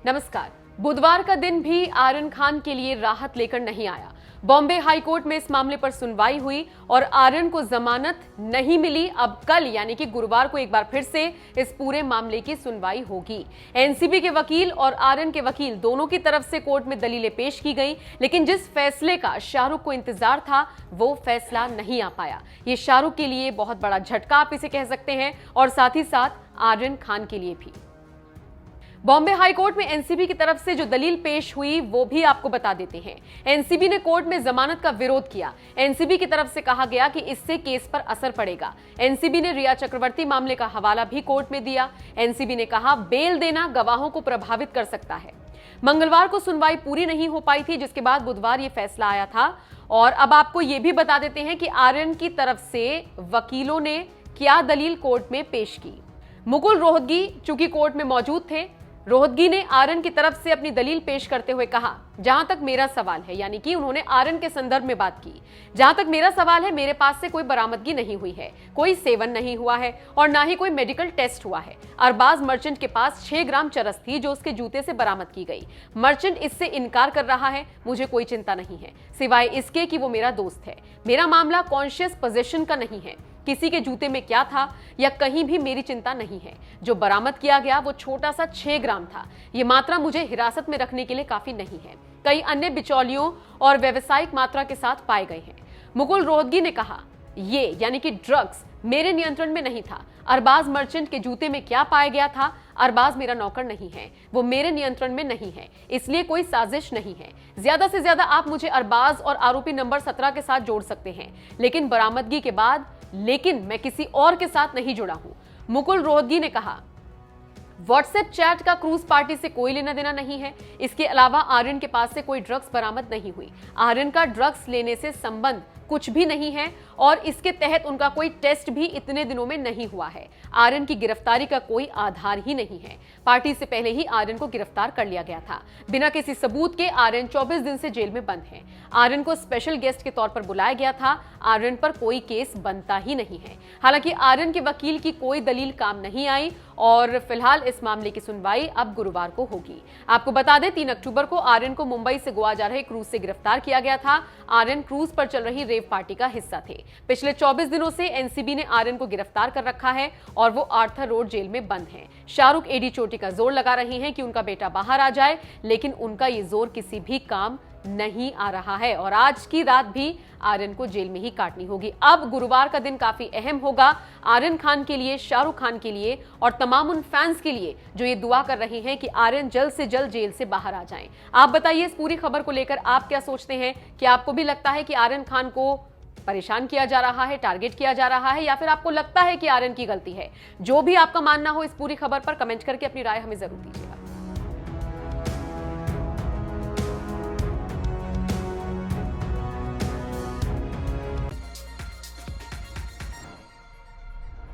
नमस्कार। बुधवार का दिन भी आर्यन खान के लिए राहत लेकर नहीं आया। बॉम्बे हाई कोर्ट में इस मामले पर सुनवाई हुई और आर्यन को जमानत नहीं मिली। अब कल यानी कि गुरुवार को एक बार फिर से इस पूरे मामले की सुनवाई होगी। एनसीबी के वकील और आर्यन के वकील दोनों की तरफ से कोर्ट में दलीलें पेश की गई, लेकिन जिस फैसले का शाहरुख को इंतजार था वो फैसला नहीं आ पाया। ये शाहरुख के लिए बहुत बड़ा झटका आप इसे कह सकते हैं और साथ ही साथ आर्यन खान के लिए भी। बॉम्बे हाई कोर्ट में एनसीबी की तरफ से जो दलील पेश हुई वो भी आपको बता देते हैं। एनसीबी ने कोर्ट में जमानत का विरोध किया। एनसीबी की तरफ से कहा गया कि इससे केस पर असर पड़ेगा। एनसीबी ने रिया चक्रवर्ती मामले का हवाला भी कोर्ट में दिया। एनसीबी ने कहा बेल देना गवाहों को प्रभावित कर सकता है। मंगलवार को सुनवाई पूरी नहीं हो पाई थी, जिसके बाद बुधवार ये फैसला आया था। और अब आपको ये भी बता देते हैं कि आर्यन की तरफ से वकीलों ने क्या दलील कोर्ट में पेश की। मुकुल रोहतगी चूंकि कोर्ट में मौजूद थे, रोहतगी ने आर्यन की तरफ से अपनी दलील पेश करते हुए कहा, जहां तक मेरा सवाल है, यानी कि उन्होंने आर्यन के संदर्भ में बात की, जहां तक मेरा सवाल है मेरे पास से कोई बरामदगी नहीं हुई है, कोई सेवन नहीं हुआ है और ना ही कोई मेडिकल टेस्ट हुआ है। अरबाज मर्चेंट के पास 6 ग्राम चरस थी जो उसके जूते से बरामद की गई। मर्चेंट इससे इनकार कर रहा है। मुझे कोई चिंता नहीं है सिवाय इसके कि वो मेरा दोस्त है। मेरा मामला कॉन्शियस पोजेशन का नहीं है। किसी के जूते में क्या था या कहीं भी मेरी चिंता नहीं है। जो बरामद किया गया वो छोटा सा 6 ग्राम था। ये मात्रा मुझे हिरासत में रखने के लिए काफी नहीं है। कई अन्य बिचौलियों और व्यवसायिक मात्रा के साथ पाए गए हैं। मुकुल रोहतगी ने कहा, ये यानी कि ड्रग्स मेरे नियंत्रण में नहीं था। अरबाज मर्चेंट के जूते में क्या पाया गया था? अरबाज मेरा नौकर नहीं है, वो मेरे नियंत्रण में नहीं है, इसलिए कोई साजिश नहीं है। ज्यादा से ज्यादा आप मुझे अरबाज और आरोपी नंबर 17 के साथ जोड़ सकते हैं, लेकिन बरामदगी के बाद मैं किसी और के साथ नहीं जुड़ा हूं। मुकुल रोहतगी ने कहा, व्हाट्सएप चैट का क्रूज पार्टी से कोई लेना देना नहीं है। इसके अलावा आर्यन के पास से कोई ड्रग्स बरामद नहीं हुई। आर्यन का ड्रग्स लेने से संबंध कुछ भी नहीं है और इसके तहत उनका कोई टेस्ट भी इतने दिनों में नहीं हुआ है। आर्यन की गिरफ्तारी का कोई आधार ही नहीं है। पार्टी से पहले ही आर्यन को गिरफ्तार कर लिया गया था। बिना किसी सबूत के आर्यन 24 दिन से जेल में बंद है। आर्यन को स्पेशल गेस्ट के तौर पर बुलाया गया था। आर्यन पर कोई केस बनता ही नहीं है। हालांकि आर्यन के वकील की कोई दलील काम नहीं आई और फिलहाल इस मामले की सुनवाई अब गुरुवार को होगी। आपको बता दें 3 अक्टूबर को आर्यन को मुंबई से गोवा जा रहे क्रूज से गिरफ्तार किया गया था। आर्यन क्रूज पर चल रही रेव पार्टी का हिस्सा थे। पिछले 24 दिनों से एनसीबी ने आर्यन को गिरफ्तार कर रखा है और वो आर्थर रोड जेल में बंद हैं। शाहरुख एडी चोटी का जोर लगा रहे हैं कि उनका बेटा बाहर आ जाए, लेकिन उनका ये जोर किसी भी काम नहीं आ रहा है और आज की रात भी आर्यन को जेल में ही काटनी होगी। अब गुरुवार का दिन काफी अहम होगा आर्यन खान के लिए, शाहरुख खान के लिए और तमाम उन फैंस के लिए जो ये दुआ कर रहे हैं कि आर्यन जल्द से जल्द जेल से बाहर आ जाएं। आप बताइए इस पूरी खबर को लेकर आप क्या सोचते हैं? कि आपको भी लगता है कि आर्यन खान को परेशान किया जा रहा है, टारगेट किया जा रहा है, या फिर आपको लगता है कि आर्यन की गलती है? जो भी आपका मानना हो इस पूरी खबर पर कमेंट करके अपनी राय हमें जरूर दीजिएगा।